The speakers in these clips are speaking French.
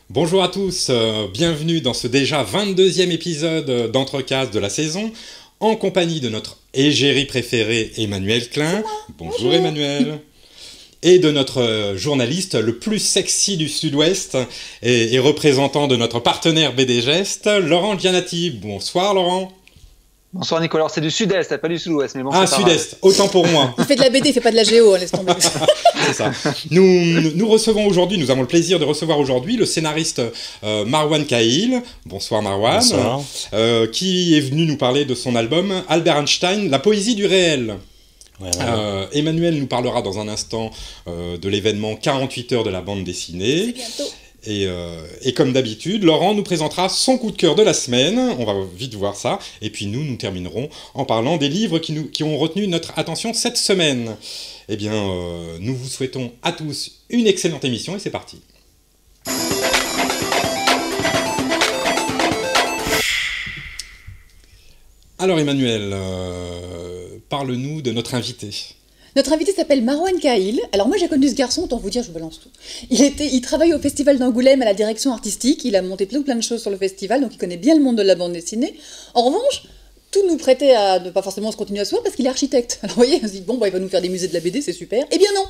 Bonjour à tous, bienvenue dans ce déjà 22e épisode d'Entrecast de la saison, en compagnie de notre égérie préférée Emmanuel Klein. Bonjour Emmanuel. Et de notre journaliste le plus sexy du Sud-Ouest et représentant de notre partenaire BD Geste, Laurent Gianatti. Bonsoir Laurent. Bonsoir Nicolas, c'est du Sud-Est, pas du Sud-Ouest. Mais bon, ah, Sud-Est, autant pour moi. Il fait de la BD, il fait pas de la géo, laisse tomber. C'est ça. Nous recevons aujourd'hui, nous avons le plaisir de recevoir aujourd'hui le scénariste Marwan Kahil. Bonsoir Marwan. Bonsoir. Qui est venu nous parler de son album Albert Einstein, La poésie du réel. Ouais. Emmanuel nous parlera dans un instant de l'événement 48 heures de la bande dessinée. C'est bientôt. Et comme d'habitude, Laurent nous présentera son coup de cœur de la semaine, on va vite voir ça, et puis nous terminerons en parlant des livres qui ont retenu notre attention cette semaine. Eh bien, nous vous souhaitons à tous une excellente émission, et c'est parti. Alors Emmanuel, parle-nous de notre invité. Notre invité s'appelle Marwan Kahil. Alors moi j'ai connu ce garçon, autant vous dire, je vous balance tout. Il travaille au festival d'Angoulême à la direction artistique, il a monté plein de choses sur le festival, donc il connaît bien le monde de la bande dessinée. En revanche, tout nous prêtait à ne pas forcément se continuer à se voir parce qu'il est architecte. Alors vous voyez, on se dit, bon, il va nous faire des musées de la BD, c'est super. Eh bien non.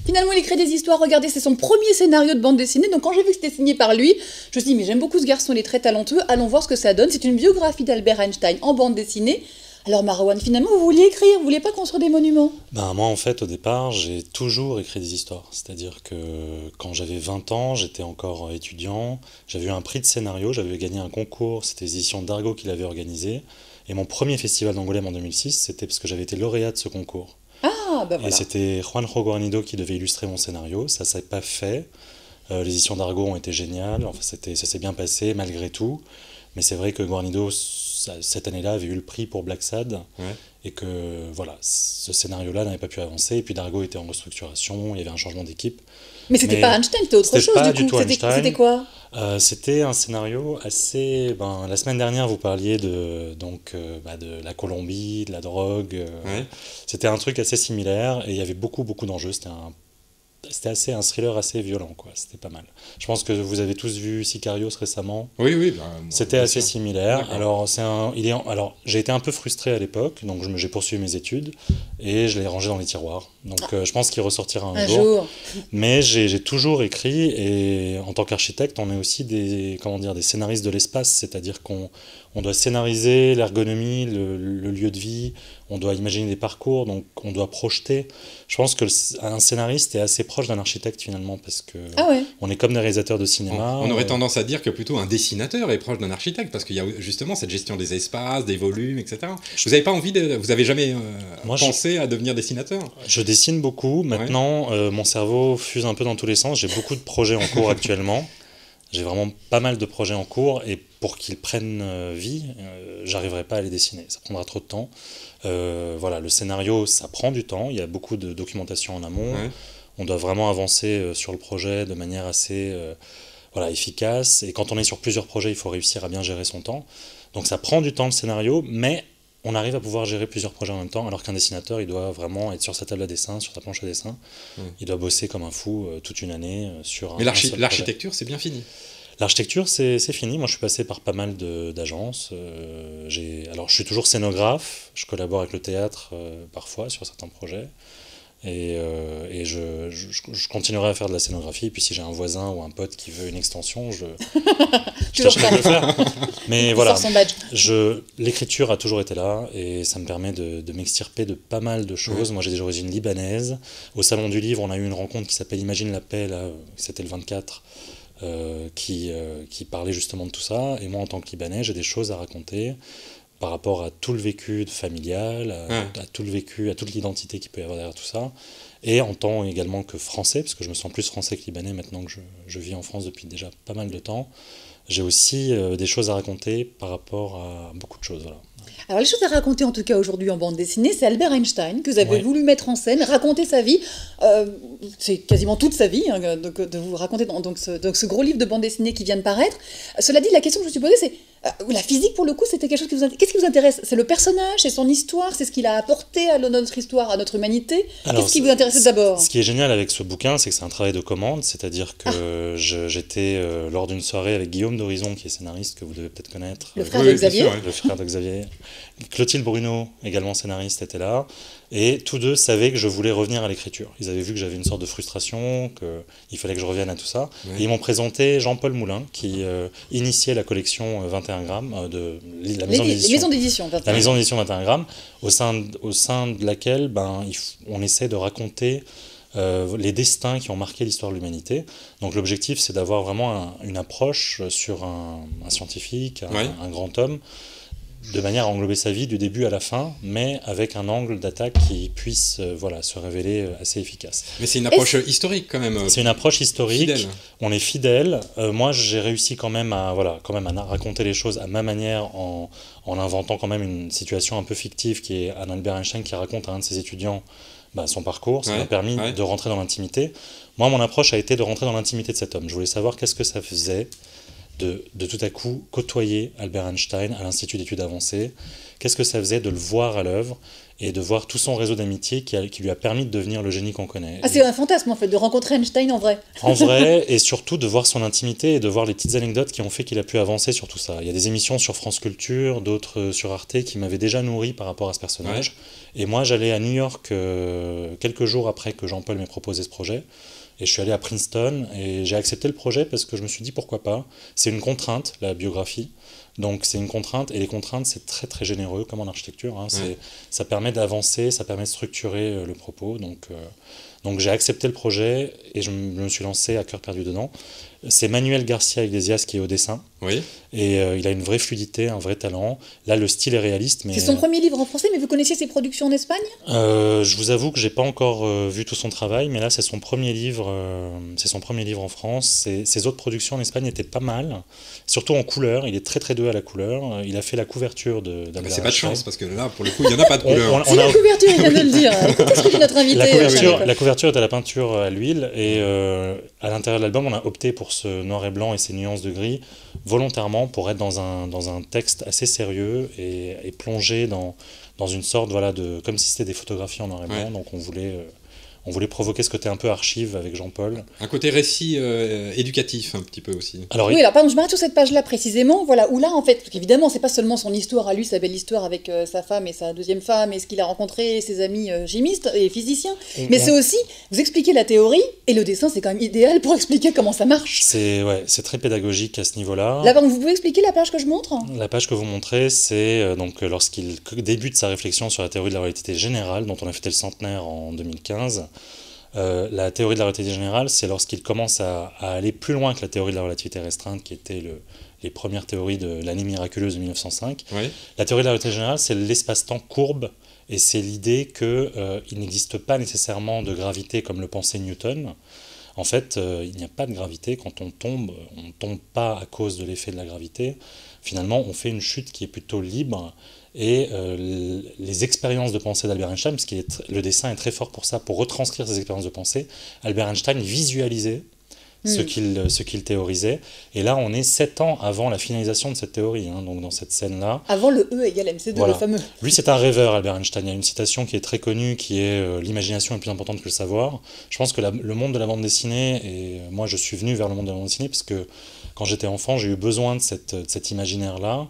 Finalement, il écrit des histoires, regardez, c'est son premier scénario de bande dessinée, donc quand j'ai vu que c'était signé par lui, je me suis dit, mais j'aime beaucoup ce garçon, il est très talentueux, allons voir ce que ça donne. C'est une biographie d'Albert Einstein en bande dessinée. Alors Marwan, finalement, vous vouliez écrire, vous vouliez pas construire des monuments ? Moi, en fait, au départ, j'ai toujours écrit des histoires. C'est-à-dire que quand j'avais 20 ans, j'étais encore étudiant, j'avais eu un prix de scénario, j'avais gagné un concours, c'était les éditions d'Argo qui l'avaient organisé. Et mon premier festival d'Angoulême en 2006, c'était parce que j'avais été lauréat de ce concours. Ah, bah voilà. Et c'était Juanjo Guarnido qui devait illustrer mon scénario, ça s'est pas fait. Les éditions d'Argo ont été géniales, enfin, ça s'est bien passé malgré tout. Mais c'est vrai que Guarnido, cette année-là, avait eu le prix pour Black Sad, ouais. Et que voilà, ce scénario-là n'avait pas pu avancer, et puis Dargo était en restructuration, il y avait un changement d'équipe. Mais c'était pas Einstein, c'était autre chose pas du coup. C'était quoi ? C'était un scénario assez... la semaine dernière, vous parliez de la Colombie, de la drogue. Ouais. C'était un truc assez similaire, et il y avait beaucoup d'enjeux. C'était un thriller assez violent, quoi. C'était pas mal. Je pense que vous avez tous vu Sicarios récemment. Oui. C'était assez similaire. Alors, j'ai été un peu frustré à l'époque, donc j'ai poursuivi mes études et je l'ai rangé dans les tiroirs. Donc, je pense qu'il ressortira un jour. Mais j'ai toujours écrit, et en tant qu'architecte, on est aussi des scénaristes de l'espace, c'est-à-dire qu'on doit scénariser l'ergonomie, le lieu de vie, on doit imaginer des parcours, donc on doit projeter. Je pense qu'un scénariste est assez proche d'un architecte finalement, parce que on est comme des réalisateurs de cinéma. On aurait tendance à dire que plutôt un dessinateur est proche d'un architecte, parce qu'il y a justement cette gestion des espaces, des volumes, etc. Vous n'avez pas vous avez jamais pensé à devenir dessinateur ? Je dessine beaucoup. Maintenant, mon cerveau fuse un peu dans tous les sens. J'ai beaucoup de projets en cours actuellement. J'ai vraiment pas mal de projets en cours, et pour qu'ils prennent vie, j'arriverai pas à les dessiner. Ça prendra trop de temps. Le scénario, ça prend du temps. Il y a beaucoup de documentation en amont. Ouais. On doit vraiment avancer sur le projet de manière assez efficace. Et quand on est sur plusieurs projets, il faut réussir à bien gérer son temps. Donc ça prend du temps le scénario, mais on arrive à pouvoir gérer plusieurs projets en même temps, alors qu'un dessinateur, il doit vraiment être sur sa table à dessin, sur sa planche à dessin. Il doit bosser comme un fou toute une année sur Mais l'architecture, c'est bien fini. L'architecture, c'est fini. Moi, je suis passé par pas mal d'agences. Alors, je suis toujours scénographe. Je collabore avec le théâtre parfois sur certains projets. Et je continuerai à faire de la scénographie. Et puis, si j'ai un voisin ou un pote qui veut une extension, je tâcherai de le faire. Mais voilà, l'écriture a toujours été là, et ça me permet de m'extirper de pas mal de choses. Moi, j'ai des origines libanaises. Au Salon du Livre, on a eu une rencontre qui s'appelle Imagine la paix, là, c'était le 24. Qui parlait justement de tout ça. Et moi, en tant que Libanais, j'ai des choses à raconter par rapport à tout le vécu familial, à tout le vécu, à toute l'identité qu'il peut y avoir derrière tout ça. Et en tant également que Français, parce que je me sens plus Français que Libanais maintenant que je vis en France depuis déjà pas mal de temps. J'ai aussi des choses à raconter par rapport à beaucoup de choses, voilà. Alors, les choses à raconter, en tout cas aujourd'hui en bande dessinée, c'est Albert Einstein, que vous avez voulu mettre en scène, raconter sa vie. C'est quasiment toute sa vie, hein, de vous raconter dans ce gros livre de bande dessinée qui vient de paraître. Cela dit, la question que je me suis posée, c'est la physique, pour le coup, c'était quelque chose qui vous intéresse. Qu'est-ce qui vous intéresse? C'est le personnage, c'est son histoire, c'est ce qu'il a apporté à notre histoire, à notre humanité. Qu'est-ce qui vous intéressait d'abord? Ce qui est génial avec ce bouquin, c'est que c'est un travail de commande, c'est-à-dire que j'étais lors d'une soirée avec Guillaume d'Horizon, qui est scénariste, que vous devez peut-être connaître. Le frère de Xavier. Le frère de Xavier. Clotilde Bruno, également scénariste, était là. Et tous deux savaient que je voulais revenir à l'écriture. Ils avaient vu que j'avais une sorte de frustration, qu'il fallait que je revienne à tout ça. Ouais. Et ils m'ont présenté Jean-Paul Moulin, qui initiait la collection 21 grammes de la maison d'édition. La maison d'édition 21 grammes, au sein de laquelle on essaie de raconter les destins qui ont marqué l'histoire de l'humanité. Donc l'objectif, c'est d'avoir vraiment une approche sur un scientifique, un grand homme, de manière à englober sa vie du début à la fin, mais avec un angle d'attaque qui puisse se révéler assez efficace. Mais c'est une approche historique quand même. C'est une approche historique, fidèle. On est fidèle. Moi, j'ai réussi quand même à raconter les choses à ma manière en inventant quand même une situation un peu fictive qui est un Albert Einstein qui raconte à un de ses étudiants son parcours. Ça m'a permis de rentrer dans l'intimité. Moi, mon approche a été de rentrer dans l'intimité de cet homme. Je voulais savoir qu'est-ce que ça faisait de tout à coup côtoyer Albert Einstein à l'Institut d'études avancées, qu'est-ce que ça faisait de le voir à l'œuvre et de voir tout son réseau d'amitié qui lui a permis de devenir le génie qu'on connaît. Ah, c'est un fantasme en fait, de rencontrer Einstein en vrai. En vrai, et surtout de voir son intimité et de voir les petites anecdotes qui ont fait qu'il a pu avancer sur tout ça. Il y a des émissions sur France Culture, d'autres sur Arte qui m'avaient déjà nourri par rapport à ce personnage. Ouais. Et moi, j'allais à New York quelques jours après que Jean-Paul m'ait proposé ce projet. Et je suis allé à Princeton et j'ai accepté le projet parce que je me suis dit pourquoi pas. C'est une contrainte, la biographie. Donc c'est une contrainte, et les contraintes, c'est très très généreux comme en architecture. Hein. Ça permet d'avancer, ça permet de structurer le propos. Donc j'ai accepté le projet et je me suis lancé à cœur perdu dedans. C'est Manuel Garcia Iglesias qui est au dessin. Oui. Et il a une vraie fluidité, un vrai talent. Là, le style est réaliste. Mais c'est son premier livre en français, mais vous connaissiez ses productions en Espagne? Je vous avoue que j'ai pas encore vu tout son travail, mais là, c'est son premier livre en France. Ses autres productions en Espagne étaient pas mal, surtout en couleur. Il est très très doué à la couleur. Il a fait la couverture de. Mais c'est pas de chance parce que là, pour le coup, il y en a pas de couleur. C'est la couverture, il vient de le dire. Écoutez ce que dit notre invité. La couverture est à la peinture à l'huile et à l'intérieur de l'album, on a opté pour ce noir et blanc et ces nuances de gris volontairement pour être dans un texte assez sérieux et plongé dans une sorte comme si c'était des photographies en noir et blanc. Donc on voulait provoquer ce côté un peu archive avec Jean-Paul. Un côté récit éducatif un petit peu aussi. Alors pardon, je m'arrête sur cette page-là précisément, où là en fait, parce qu'évidemment c'est pas seulement son histoire à lui, sa belle histoire avec sa femme et sa deuxième femme et ce qu'il a rencontré, ses amis chimistes et physiciens, mais c'est aussi, vous expliquez la théorie et le dessin c'est quand même idéal pour expliquer comment ça marche. C'est très pédagogique à ce niveau-là. Là, vous pouvez expliquer la page que je montre? La page que vous montrez, c'est lorsqu'il débute sa réflexion sur la théorie de la relativité générale, dont on a fêté le centenaire en 2015. La théorie de la relativité générale, c'est lorsqu'il commence à aller plus loin que la théorie de la relativité restreinte, qui était les premières théories de l'année miraculeuse de 1905. Oui. La théorie de la relativité générale, c'est l'espace-temps courbe, et c'est l'idée qu'il n'existe pas nécessairement de gravité comme le pensait Newton. En fait, il n'y a pas de gravité. Quand on tombe pas à cause de l'effet de la gravité. Finalement, on fait une chute qui est plutôt libre. Et les expériences de pensée d'Albert Einstein, parce que le dessin est très fort pour ça, pour retranscrire ces expériences de pensée, Albert Einstein visualisait ce qu'il théorisait. Et là, on est 7 ans avant la finalisation de cette théorie, donc dans cette scène-là. Avant le E égale MC2, le fameux. Lui, c'est un rêveur, Albert Einstein. Il y a une citation qui est très connue, qui est l'imagination est plus importante que le savoir. Je pense que le monde de la bande dessinée, et moi, je suis venu vers le monde de la bande dessinée, parce que quand j'étais enfant, j'ai eu besoin de cet imaginaire-là.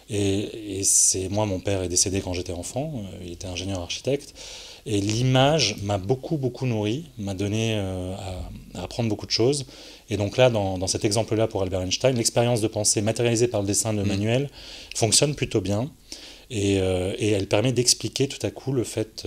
Et moi, mon père est décédé quand j'étais enfant, il était ingénieur architecte, et l'image m'a beaucoup nourri, m'a donné à apprendre beaucoup de choses. Et donc là, dans cet exemple-là pour Albert Einstein, l'expérience de pensée matérialisée par le dessin de Manuel fonctionne plutôt bien. Et elle permet d'expliquer tout à coup le fait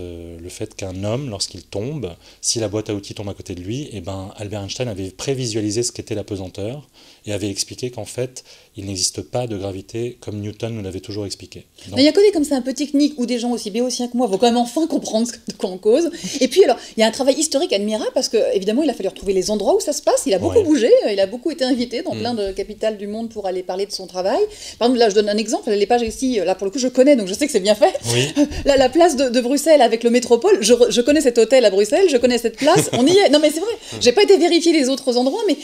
qu'un homme, lorsqu'il tombe, si la boîte à outils tombe à côté de lui, Albert Einstein avait prévisualisé ce qu'était la pesanteur et avait expliqué qu'en fait, il n'existe pas de gravité comme Newton nous l'avait toujours expliqué. Donc, il y a un côté comme ça un peu technique où des gens aussi béotiens que moi vont quand même enfin comprendre de quoi on cause. Et puis alors, il y a un travail historique admirable parce qu'évidemment, il a fallu retrouver les endroits où ça se passe. Il a beaucoup bougé, il a beaucoup été invité dans plein de capitales du monde pour aller parler de son travail. Par exemple, là, je donne un exemple. Les pages ici, là pour le coup, je connais connais, donc je sais que c'est bien fait. Oui. La place de Bruxelles avec le métropole, je connais cet hôtel à Bruxelles, je connais cette place, on y est. Non mais c'est vrai, j'ai pas été vérifier les autres endroits, mais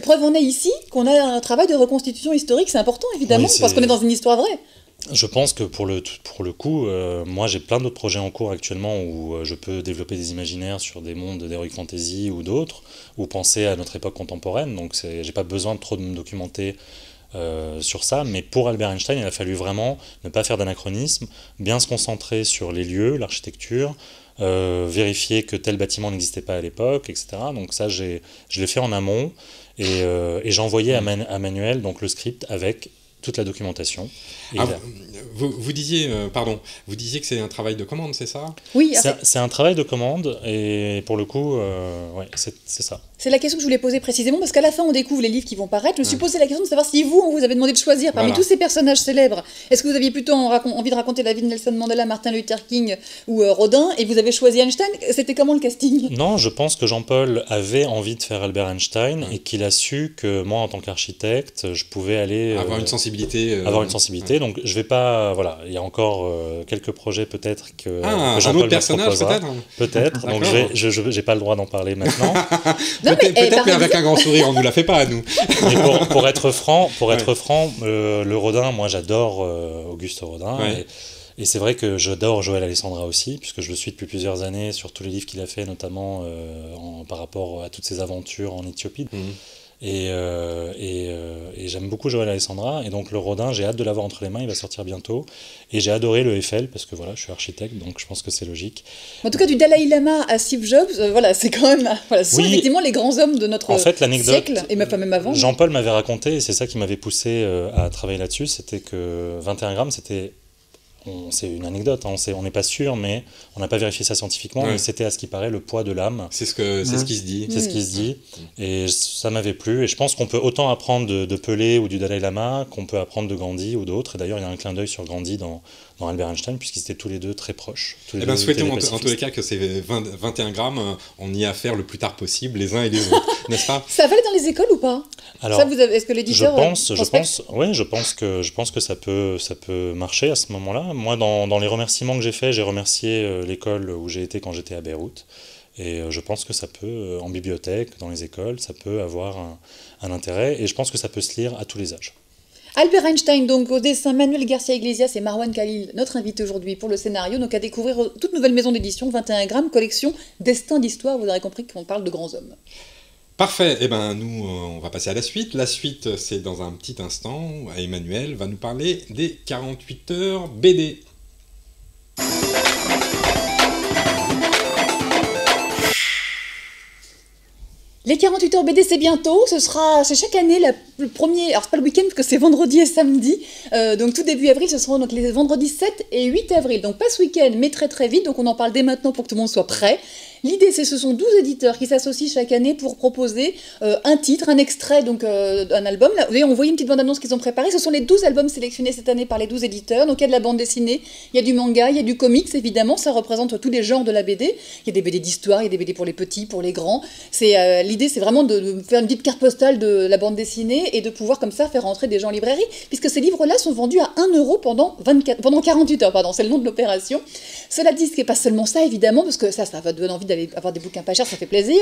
preuve en est ici qu'on a un travail de reconstitution historique, c'est important évidemment, Oui, parce qu'on est dans une histoire vraie. Je pense que pour le coup, moi j'ai plein d'autres projets en cours actuellement où je peux développer des imaginaires sur des mondes d'heroic fantasy ou d'autres, ou penser à notre époque contemporaine, donc j'ai pas besoin de trop de me documenter sur ça, mais pour Albert Einstein, il a fallu vraiment ne pas faire d'anachronisme, bien se concentrer sur les lieux, l'architecture, vérifier que tel bâtiment n'existait pas à l'époque, etc. Donc ça, je l'ai fait en amont, et j'ai envoyé à Manuel donc, le script avec toute la documentation. Et vous disiez, vous disiez que c'est un travail de commande, c'est ça? Oui, c'est un travail de commande, et pour le coup, ouais, c'est ça. C'est la question que je voulais poser précisément, parce qu'à la fin, on découvre les livres qui vont paraître. Je me suis posé la question de savoir si vous, on vous avait demandé de choisir parmi tous ces personnages célèbres. Est-ce que vous aviez plutôt envie de raconter la vie de Nelson Mandela, Martin Luther King ou Rodin, et vous avez choisi Einstein? C'était comment le casting? Non, je pense que Jean-Paul avait envie de faire Albert Einstein, et qu'il a su que moi, en tant qu'architecte, je pouvais aller... avoir une sensibilité. Donc je vais pas... Voilà, il y a encore quelques projets peut-être que Jean-Paul un autre personnage peut-être, donc j'ai pas le droit d'en parler maintenant. Peut-être, mais avec un grand sourire, on nous la fait pas à nous. Mais pour être franc, le Rodin, moi j'adore Auguste Rodin, et c'est vrai que j'adore Joël Alessandra aussi, puisque je le suis depuis plusieurs années sur tous les livres qu'il a fait, notamment par rapport à toutes ses aventures en Éthiopie. Et j'aime beaucoup Joël Alessandra, et donc le Rodin, j'ai hâte de l'avoir entre les mains, il va sortir bientôt, et j'ai adoré le Eiffel, parce que voilà, je suis architecte, donc je pense que c'est logique. En tout cas, du Dalai Lama à Steve Jobs, voilà, c'est quand même, ce sont effectivement les grands hommes de notre siècle, et même avant. Jean-Paul m'avait raconté, et c'est ça qui m'avait poussé à travailler là-dessus, c'était que 21 grammes, c'est une anecdote, hein, on n'est pas sûr, mais on n'a pas vérifié ça scientifiquement, mais c'était à ce qui paraît le poids de l'âme. C'est ce qui se dit. C'est ce qui se dit, et ça m'avait plu, et je pense qu'on peut autant apprendre de Pelé ou du Dalai Lama qu'on peut apprendre de Gandhi ou d'autres, et d'ailleurs il y a un clin d'œil sur Gandhi dans Albert Einstein, puisqu'ils étaient tous les deux très proches. Souhaitons en tous les cas que ces 21 grammes, on y a affaire le plus tard possible, les uns et les autres, n'est-ce pas? Ça va aller dans les écoles ou pas? Alors, est-ce que l'éditeur je pense que ça peut marcher à ce moment-là. Moi, dans les remerciements que j'ai faits, j'ai remercié l'école où j'ai été quand j'étais à Beyrouth. Et je pense que ça peut, en bibliothèque, dans les écoles, ça peut avoir un intérêt. Et je pense que ça peut se lire à tous les âges. Albert Einstein, donc au dessin, Manuel Garcia Iglesias et Marwan Khalil, notre invité aujourd'hui pour le scénario, donc à découvrir toute nouvelle maison d'édition, 21 grammes, collection Destin d'histoire, vous aurez compris qu'on parle de grands hommes. Parfait, nous on va passer à la suite. La suite c'est dans un petit instant, Emmanuel va nous parler des 48 heures BD. Les 48 heures BD, c'est bientôt, c'est chaque année le premier, alors c'est pas le week-end parce que c'est vendredi et samedi, donc tout début avril, ce seront donc les vendredis 7 et 8 avril, donc pas ce week-end, mais très très vite, donc on en parle dès maintenant pour que tout le monde soit prêt. L'idée, ce sont 12 éditeurs qui s'associent chaque année pour proposer un titre, un extrait d'un album. Là, vous voyez, on voyait une petite bande-annonce qu'ils ont préparée. Ce sont les 12 albums sélectionnés cette année par les 12 éditeurs. Donc il y a de la bande dessinée, il y a du manga, il y a du comics, évidemment. Ça représente tous les genres de la BD. Il y a des BD d'histoire, il y a des BD pour les petits, pour les grands. L'idée, c'est vraiment de faire une petite carte postale de la bande dessinée et de pouvoir comme ça faire rentrer des gens en librairie, puisque ces livres-là sont vendus à 1 € pendant 48 heures. C'est le nom de l'opération. Cela dit, ce n'est pas seulement ça, évidemment, parce que ça va donner envie d'aller avoir des bouquins pas chers, ça fait plaisir,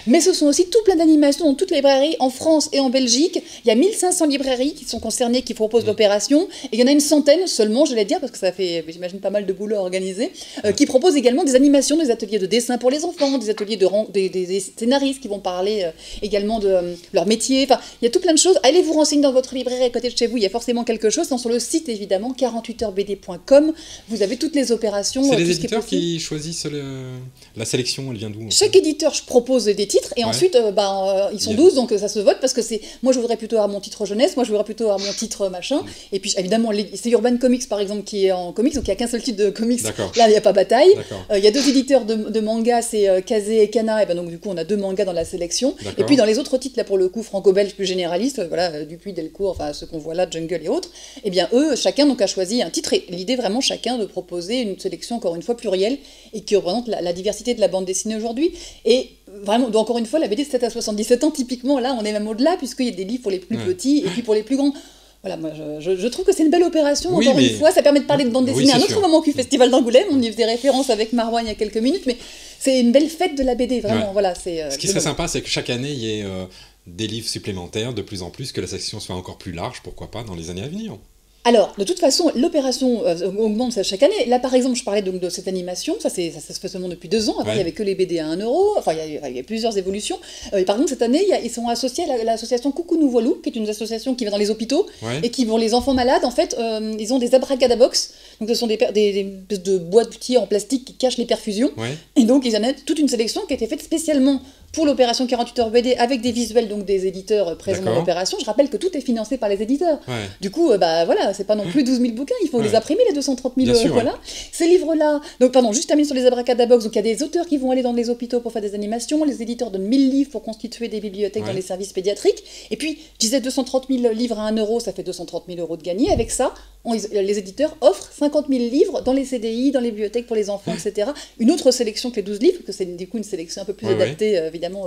mais ce sont aussi tout plein d'animations dans toutes les librairies en France et en Belgique. Il y a 1500 librairies qui sont concernées, qui proposent l'opération, et il y en a une centaine seulement, je vais dire, parce que ça fait, j'imagine, pas mal de boulot à organiser, qui proposent également des animations, des ateliers de dessin pour les enfants, des ateliers des scénaristes qui vont parler également de leur métier. Enfin, il y a tout plein de choses. Allez vous renseigner dans votre librairie à côté de chez vous, il y a forcément quelque chose. Sur le site, évidemment, 48heursbd.com, vous avez toutes les opérations. C'est les éditeurs qui choisissent la sélection, elle vient d'où? Chaque éditeur propose des titres, et ensuite, ils sont 12, donc ça se vote, parce que moi je voudrais plutôt avoir mon titre jeunesse, moi je voudrais plutôt avoir mon titre machin, et puis évidemment, c'est Urban Comics par exemple qui est en comics, donc il n'y a qu'un seul titre de comics, là il n'y a pas bataille. Il y a 2 éditeurs de manga, c'est Kazé et Kana, et donc du coup on a 2 mangas dans la sélection, et puis dans les autres titres, là pour le coup franco-belge plus généralistes, Dupuis, Delcourt, enfin ceux qu'on voit là, Jungle et autres, et bien eux, chacun donc a choisi un titre, et l'idée vraiment chacun de proposer une sélection encore une fois plurielle, et qui représente la diversité de la bande dessinée aujourd'hui, et vraiment, donc encore une fois, la BD c'est 7 à 77 ans, typiquement, là on est même au-delà, puisqu'il y a des livres pour les plus petits et puis pour les plus grands. Voilà, moi je trouve que c'est une belle opération, Oui, encore mais- une fois, ça permet de parler de bande Oui, dessinée à un c'est autre sûr. moment qu'au Festival d'Angoulême, on y faisait référence avec Marouane il y a quelques minutes, mais c'est une belle fête de la BD, vraiment, Ouais. voilà, c'est... Ce qui serait sympa, c'est que chaque année, il y ait des livres supplémentaires de plus en plus, que la section soit encore plus large, pourquoi pas, dans les années à venir. Alors, de toute façon, l'opération augmente ça chaque année. Là, par exemple, je parlais donc de cette animation, ça se fait seulement depuis 2 ans. Avant, Ouais. il n'y avait que les BD à 1 euro. Enfin, il y a plusieurs évolutions. Et par exemple, cette année, ils sont associés à l'association Coucou Nous Voilou, qui est une association qui va dans les hôpitaux Ouais. et qui, pour les enfants malades, en fait, ils ont des abracadabox. Donc, ce sont des espèces de boîtiers en plastique qui cachent les perfusions. Ouais. Et donc, ils en ont toute une sélection qui a été faite spécialement pour l'opération 48 heures BD avec des visuels donc des éditeurs présents dans D'accord. l'opération. Je rappelle que tout est financé par les éditeurs. Ouais. Du coup, bah voilà, c'est pas non plus 12 000 bouquins, il faut Ouais. les imprimer, les 230 000, Bien sûr, voilà. Ces livres-là, donc pardon, juste termine sur les abracadabox, donc il y a des auteurs qui vont aller dans les hôpitaux pour faire des animations, les éditeurs donnent 1000 livres pour constituer des bibliothèques Ouais. dans les services pédiatriques, et puis, je disais 230 000 livres à 1 euro, ça fait 230 000 euros de gagnés, avec ça, les éditeurs offrent 50 000 livres dans les CDI, dans les bibliothèques pour les enfants, etc. Une autre sélection que les 12 livres, que c'est du coup une sélection un peu plus Ouais, adaptée, évidemment,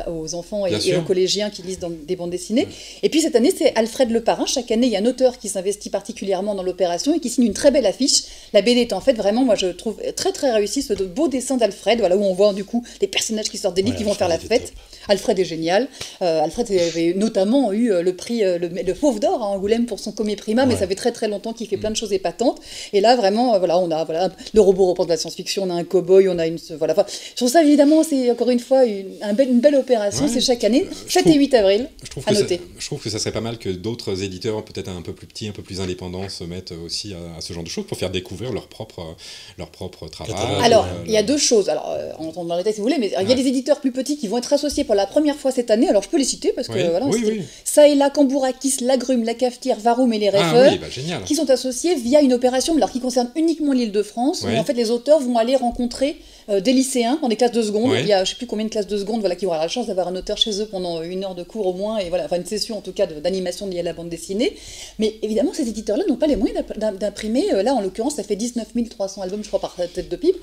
aux enfants Bien et sûr. aux collégiens qui lisent des bandes dessinées. Et puis cette année, c'est Alfred le Parrain. Chaque année, il y a un auteur qui s'investit particulièrement dans l'opération et qui signe une très belle affiche. La BD est en fait vraiment, moi je trouve très très réussi, ce beau dessin d'Alfred, voilà, où on voit du coup les personnages qui sortent des livres, Ouais, qui vont faire la Alfred était fête. Alfred est génial. Alfred avait notamment eu le prix, le Fauve d'Or à Angoulême pour son Comé Prima, mais Ouais. ça fait très très longtemps qu'il fait plein de choses épatantes. Et là, vraiment, voilà, on a le robot reprend de la science-fiction, on a un cow-boy, on a une. Voilà, enfin, je trouve ça évidemment, c'est encore une fois une belle opération, Ouais. c'est chaque année, Je 7 trouve- et 8 avril. Je trouve, À que ça, noter. je trouve que ça serait pas mal que d'autres éditeurs, peut-être un peu plus petits, un peu plus indépendants, se mettent aussi à ce genre de choses pour faire découvrir leur propre travail. Catalogue. Alors, euh, il y a deux choses. Alors, on rentre dans les détails si vous voulez, mais il y a Ouais. des éditeurs plus petits qui vont être associés pour la première fois cette année. Alors, je peux les citer parce que Oui, voilà, oui, c'est- oui. ça et là, Cambourakis, Lagrume, La Cafetière, Varoum et les Ah Rêveurs, oui, bah, génial. qui sont associés via une opération alors, qui concerne uniquement l'Île-de-France, Ouais. où en fait les auteurs vont aller rencontrer des lycéens dans des classes de seconde. Ouais. Il y a je sais plus combien de classes de seconde voilà, qui vont avoir la chance d'avoir un auteur chez eux pendant 1 heure de cours au moins, et voilà, enfin une session en tout cas d'animation liée à la bande dessinée. Mais évidemment, ces éditeurs-là n'ont pas les moyens d'imprimer. Là, en l'occurrence, ça fait 19 300 albums, je crois, par tête de pipe,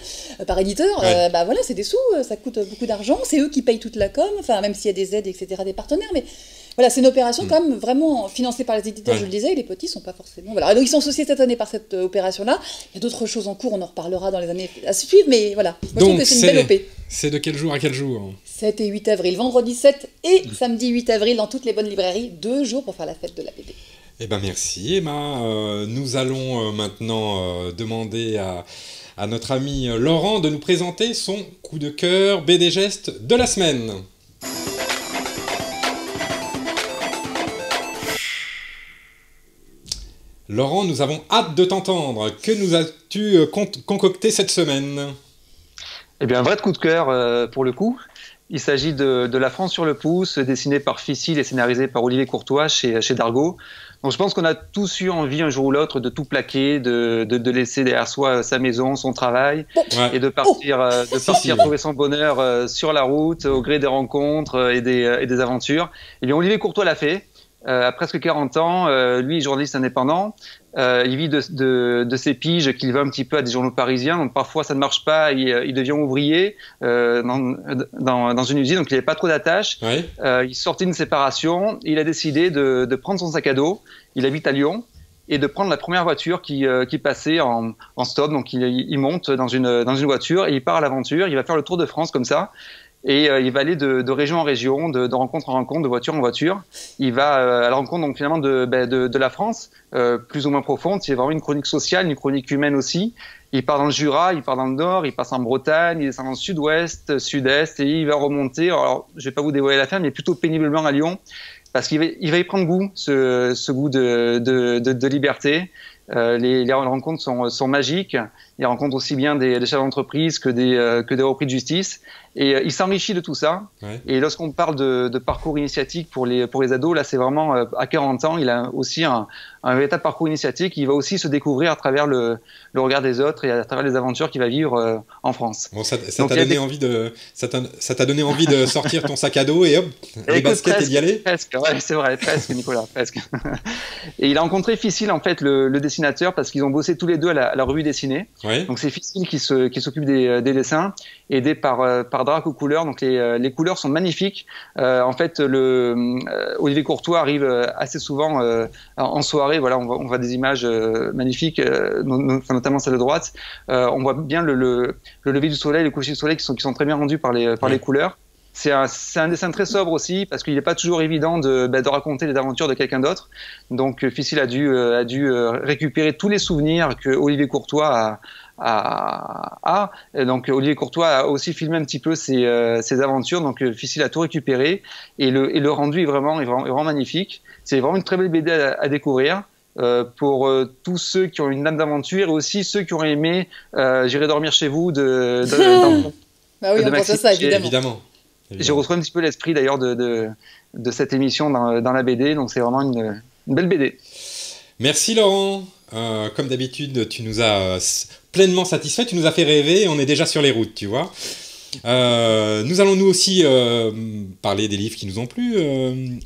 par éditeur. Ouais. Bah voilà, c'est des sous, ça coûte beaucoup d'argent. C'est eux qui payent toute la com, enfin même s'il y a des aides, etc., des partenaires, mais voilà, c'est une opération quand même vraiment financée par les éditeurs, Ouais. je le disais, et les petits sont pas forcément. Voilà, donc ils sont associés cette année par cette opération-là. Il y a d'autres choses en cours, on en reparlera dans les années à suivre, mais voilà, moi, je trouve Donc, que c'est une belle OP. c'est de quel jour à quel jour? 7 et 8 avril, vendredi 7 et samedi 8 avril dans toutes les bonnes librairies, 2 jours pour faire la fête de la BD. Eh ben merci Emma. Nous allons maintenant demander à notre ami Laurent de nous présenter son coup de cœur BD Geste de la semaine. Laurent, nous avons hâte de t'entendre. Que nous as-tu concocté cette semaine? Eh bien, un vrai coup de cœur pour le coup. Il s'agit de La France sur le pouce, dessiné par Ficile et scénarisé par Olivier Courtois chez Dargaud. Donc je pense qu'on a tous eu envie un jour ou l'autre de tout plaquer, de laisser derrière soi sa maison, son travail, Ouais. et de partir, Si. trouver son bonheur sur la route, au gré des rencontres et des aventures. Eh bien, Olivier Courtois l'a fait. À presque 40 ans, lui, journaliste indépendant, il vit de ses piges qu'il vend un petit peu à des journaux parisiens. Donc parfois ça ne marche pas, il devient ouvrier dans une usine, donc il n'avait pas trop d'attache. Ouais. Il sortait d'une séparation, il a décidé de prendre son sac à dos. Il habite à Lyon. Et de prendre la première voiture qui passait en stop. Donc il monte dans une voiture et il part à l'aventure. Il va faire le tour de France comme ça. Et il va aller de région en région, de rencontre en rencontre, de voiture en voiture. Il va à la rencontre donc finalement de la France, plus ou moins profonde. C'est vraiment une chronique sociale, une chronique humaine aussi. Il part dans le Jura, il part dans le Nord, il passe en Bretagne, il descend dans le Sud-Ouest, Sud-Est, et il va remonter. Alors, je vais pas vous dévoiler la fin, mais plutôt péniblement à Lyon, parce qu'il va y prendre goût, ce goût de liberté. Les rencontres sont magiques. Il rencontre aussi bien des chefs d'entreprise que des repris de justice. Et il s'enrichit de tout ça. Ouais. Et lorsqu'on parle de parcours initiatique pour les ados, là, c'est vraiment à 40 ans, il a aussi un véritable parcours initiatique. Il va aussi se découvrir à travers le regard des autres et à travers les aventures qu'il va vivre en France. Bon, ça Donc, t'a il y a donné envie ça t'a donné envie de sortir ton sac à dos et hop, les Écoute, baskets et d'y aller? Presque, ouais, c'est vrai, presque, Nicolas, presque. Et il a rencontré Ficile, en fait, le dessinateur dessinateurs parce qu'ils ont bossé tous les deux à la revue dessinée. Ouais. Donc c'est Ficile qui s'occupe des dessins, aidé par Drac aux couleurs. Donc les couleurs sont magnifiques. En fait, Olivier Courtois arrive assez souvent en soirée. Voilà, on voit des images magnifiques, notamment celle de droite. On voit bien le lever du soleil, le coucher du soleil qui sont très bien rendus par les couleurs. C'est un dessin très sobre aussi parce qu'il n'est pas toujours évident de raconter les aventures de quelqu'un d'autre. Donc Ficile a dû récupérer tous les souvenirs que Olivier Courtois a. Et donc Olivier Courtois a aussi filmé un petit peu ses aventures. Donc Ficile a tout récupéré et le rendu est vraiment magnifique. C'est vraiment une très belle BD à découvrir. Pour tous ceux qui ont une âme d'aventure et aussi ceux qui auraient aimé J'irai dormir chez vous Bah oui, on pense à ça, évidemment. J'ai retrouvé un petit peu l'esprit d'ailleurs de cette émission dans la BD, donc c'est vraiment une belle BD. Merci Laurent. Comme d'habitude, tu nous as pleinement satisfait, tu nous as fait rêver et on est déjà sur les routes, tu vois. Nous allons nous aussi parler des livres qui nous ont plu.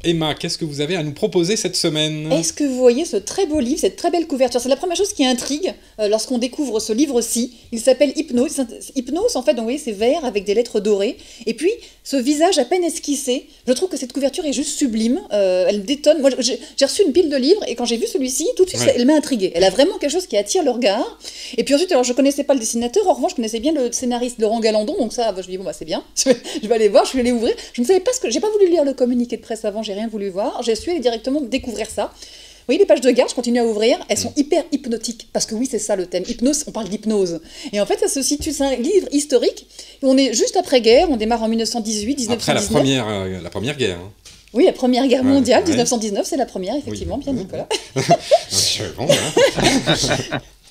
Emma, qu'est-ce que vous avez à nous proposer cette semaine ? Est-ce que vous voyez ce très beau livre, cette très belle couverture ? C'est la première chose qui intrigue lorsqu'on découvre ce livre-ci. Il s'appelle Hypnose. Hypnose, en fait, donc, vous voyez, c'est vert avec des lettres dorées. Et puis, ce visage à peine esquissé. Je trouve que cette couverture est juste sublime. Elle détonne. Moi, j'ai reçu une pile de livres et quand j'ai vu celui-ci, tout de suite, elle m'a intriguée. Elle a vraiment quelque chose qui attire le regard. Et puis ensuite, alors, je connaissais pas le dessinateur. En revanche, je connaissais bien le scénariste Laurent Galandon. Donc ça, je me dis, bon, bah, c'est bien. Je vais aller voir, je vais aller ouvrir. Je ne savais pas j'ai pas voulu lire le communiqué de presse avant, j'ai rien voulu voir. J'ai su aller directement découvrir ça. Vous voyez les pages de garde, je continue à ouvrir, elles sont hyper hypnotiques, parce que oui, c'est ça le thème. Hypnose, on parle d'hypnose. Et en fait, ça se situe, c'est un livre historique, on est juste après-guerre, on démarre en 1918, 1919. Après la première guerre. Hein. Oui, la Première Guerre mondiale, 1919, c'est la première, effectivement, bien Nicolas.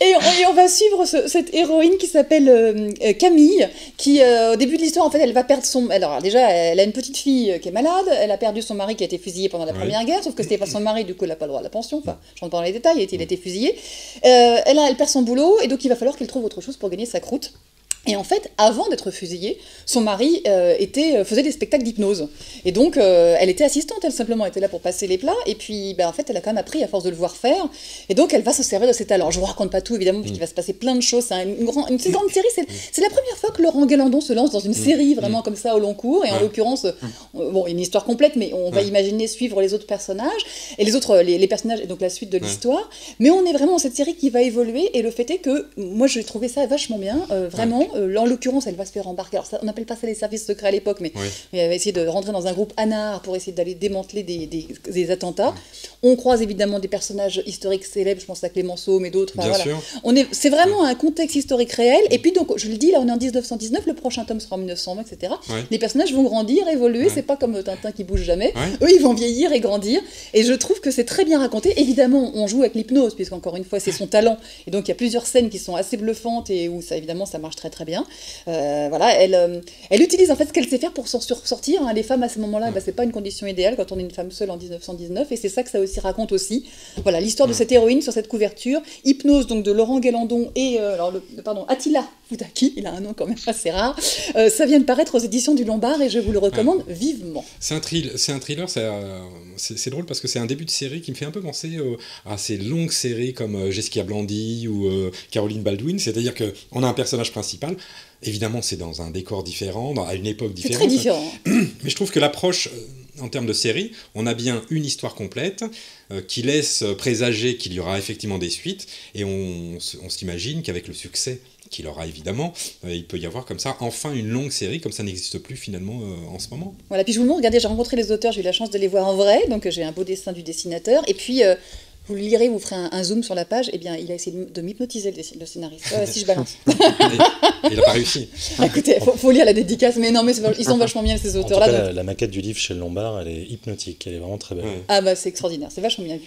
Et on va suivre cette héroïne qui s'appelle Camille, qui au début de l'histoire, en fait, elle va perdre son... Alors déjà, elle a une petite fille qui est malade, elle a perdu son mari qui a été fusillé pendant la Première Guerre, sauf que c'était pas son mari, du coup, elle n'a pas le droit à la pension, enfin, je rentre pas dans les détails, il a été fusillé. Elle perd son boulot, et donc il va falloir qu'elle trouve autre chose pour gagner sa croûte. Et en fait, avant d'être fusillée, son mari faisait des spectacles d'hypnose. Et donc, elle était assistante, elle simplement était là pour passer les plats. Et puis, en fait, elle a quand même appris à force de le voir faire. Et donc, elle va se servir de ses talents. Je ne vous raconte pas tout, évidemment, parce qu'il va se passer plein de choses. C'est une grande série. C'est la première fois que Laurent Galandon se lance dans une série vraiment comme ça au long cours. Et en l'occurrence, une histoire complète, mais on va imaginer suivre les autres personnages. Et les personnages, et donc la suite de l'histoire. Mais on est vraiment dans cette série qui va évoluer. Et le fait est que, moi, j'ai trouvé ça vachement bien, vraiment. En l'occurrence, elle va se faire embarquer. Alors, on n'appelle pas ça les services secrets à l'époque, mais elle va essayer de rentrer dans un groupe ANAR pour essayer d'aller démanteler des attentats. On croise évidemment des personnages historiques célèbres, je pense à Clémenceau, mais d'autres. Bien sûr. C'est vraiment un contexte historique réel. Et puis, donc, je le dis, là, on est en 1919, le prochain tome sera en 1920, etc. Les personnages vont grandir, évoluer. C'est pas comme Tintin qui bouge jamais. Eux, ils vont vieillir et grandir. Et je trouve que c'est très bien raconté. Évidemment, on joue avec l'hypnose, puisqu'encore une fois, c'est son talent. Et donc, il y a plusieurs scènes qui sont assez bluffantes et où, évidemment, ça marche très, très bien. Elle utilise en fait ce qu'elle sait faire pour s'en sortir. Les femmes à ce moment-là, c'est pas une condition idéale quand on est une femme seule en 1919, et c'est ça que ça aussi raconte aussi. Voilà l'histoire de cette héroïne sur cette couverture. Hypnose donc de Laurent Galandon et Attila Futaki, il a un nom quand même assez rare. Ça vient de paraître aux éditions du Lombard et je vous le recommande vivement. C'est un thriller, c'est drôle parce que c'est un début de série qui me fait un peu penser à ces longues séries comme Jessica Blandy ou Caroline Baldwin, c'est-à-dire qu'on a un personnage principal. Évidemment, c'est dans un décor différent, à une époque différente. C'est très différent. Mais je trouve que l'approche, en termes de série, on a bien une histoire complète qui laisse présager qu'il y aura effectivement des suites, et on s'imagine qu'avec le succès qu'il aura évidemment, il peut y avoir comme ça enfin une longue série, comme ça n'existe plus finalement en ce moment. Voilà, puis je vous le montre, regardez, j'ai rencontré les auteurs, j'ai eu la chance de les voir en vrai, donc j'ai un beau dessin du dessinateur, et puis... vous le lirez, vous ferez un zoom sur la page, eh bien, il a essayé de m'hypnotiser, le scénariste. Si je balance. Il n'a pas réussi. Écoutez, faut lire la dédicace, mais non, mais ils sont vachement bien, ces auteurs-là. En tout cas, la maquette du livre chez le Lombard, elle est hypnotique, elle est vraiment très belle. Ouais. Ah bah c'est extraordinaire, c'est vachement bien vu.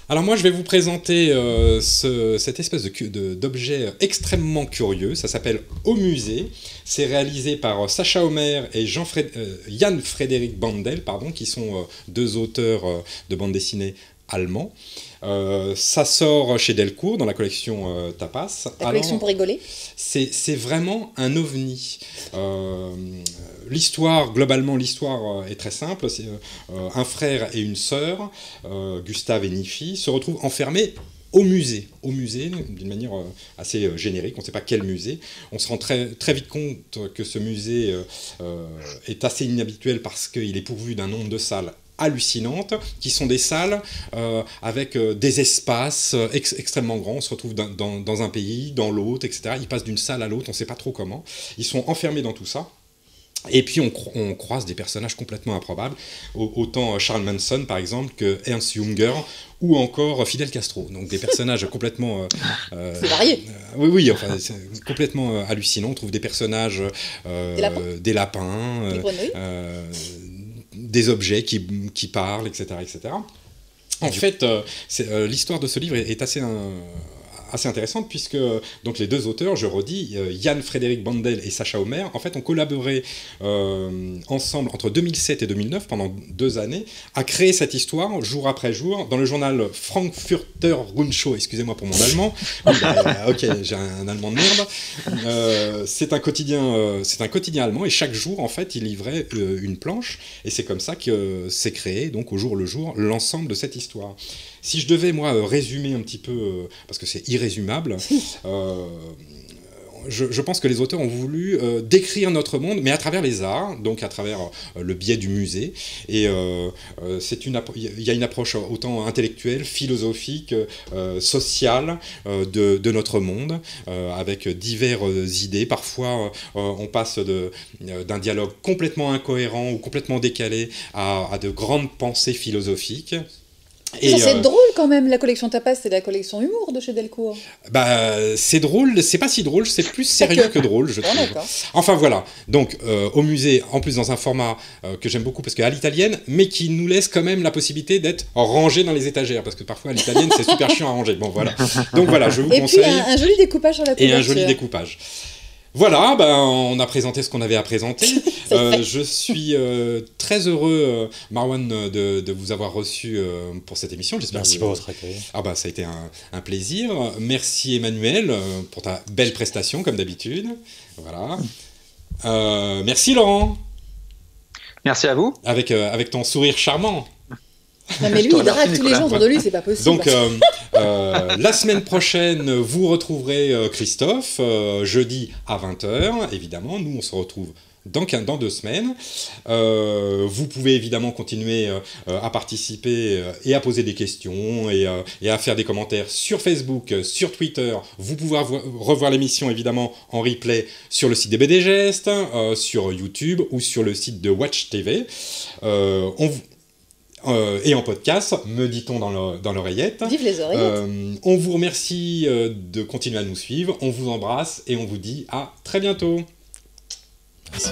Alors moi, je vais vous présenter cette espèce d'objet extrêmement curieux. Ça s'appelle Au musée. C'est réalisé par Sacha Homer et Jan Frédéric Bandel, qui sont deux auteurs de bande dessinée allemands. Ça sort chez Delcourt dans la collection Tapas. La collection pour rigoler. C'est vraiment un ovni. Globalement, l'histoire est très simple. C'est un frère et une sœur, Gustave et Nifi, se retrouvent enfermés au musée, d'une manière assez générique, on ne sait pas quel musée. On se rend très, très vite compte que ce musée est assez inhabituel parce qu'il est pourvu d'un nombre de salles hallucinantes, qui sont des salles avec des espaces extrêmement grands. On se retrouve dans un pays, dans l'autre, etc. Ils passent d'une salle à l'autre, on ne sait pas trop comment. Ils sont enfermés dans tout ça. Et puis on croise des personnages complètement improbables, autant Charles Manson par exemple que Ernst Jünger ou encore Fidel Castro. Donc des personnages complètement... c'est varié. Oui, enfin, c'est complètement hallucinant. On trouve des personnages, des lapins, des objets qui parlent, etc. etc. En fait, l'histoire de ce livre est assez intéressante puisque donc les deux auteurs, je redis, Jan Frédéric Bandel et Sacha Omer, en fait ont collaboré ensemble entre 2007 et 2009 pendant 2 années à créer cette histoire jour après jour dans le journal Frankfurter Rundschau. Excusez-moi pour mon allemand. Ok, j'ai un allemand de merde. C'est un quotidien allemand et chaque jour en fait il livrait une planche et c'est comme ça que s'est créé donc au jour le jour l'ensemble de cette histoire. Si je devais, moi, résumer un petit peu, parce que c'est irrésumable, je pense que les auteurs ont voulu décrire notre monde, mais à travers les arts, donc à travers le biais du musée. Et il y a une approche autant intellectuelle, philosophique, sociale de notre monde, avec diverses idées. Parfois, on passe d'un dialogue complètement incohérent ou complètement décalé à de grandes pensées philosophiques. C'est drôle quand même, la collection Tapas, c'est la collection humour de chez Delcourt. C'est drôle, c'est pas si drôle, c'est plus sérieux que drôle, je trouve. Enfin voilà, donc au musée, en plus dans un format que j'aime beaucoup parce qu'à l'italienne, mais qui nous laisse quand même la possibilité d'être rangé dans les étagères, parce que parfois à l'italienne c'est super chiant à ranger. Bon voilà, donc voilà, je vous conseille. Et puis un joli découpage sur la couverture. Et un joli découpage. Voilà, on a présenté ce qu'on avait à présenter. Je suis très heureux, Marwan, de vous avoir reçu pour cette émission. Merci pour votre accueil. Ça a été un plaisir. Merci Emmanuel pour ta belle prestation, comme d'habitude. Voilà. Merci Laurent. Merci à vous. Avec ton sourire charmant. Non mais lui, il drague tous les gens autour de lui, c'est pas possible. Donc, la semaine prochaine, vous retrouverez Christophe, jeudi à 20h, évidemment. Nous, on se retrouve dans 2 semaines. Vous pouvez évidemment continuer à participer et à poser des questions et à faire des commentaires sur Facebook, sur Twitter. Vous pouvez revoir l'émission évidemment en replay sur le site des BD Gestes, sur YouTube ou sur le site de Watch TV. Et en podcast, me dit-on dans l'oreillette. Vive les oreillettes. On vous remercie de continuer à nous suivre, on vous embrasse et on vous dit à très bientôt. Merci.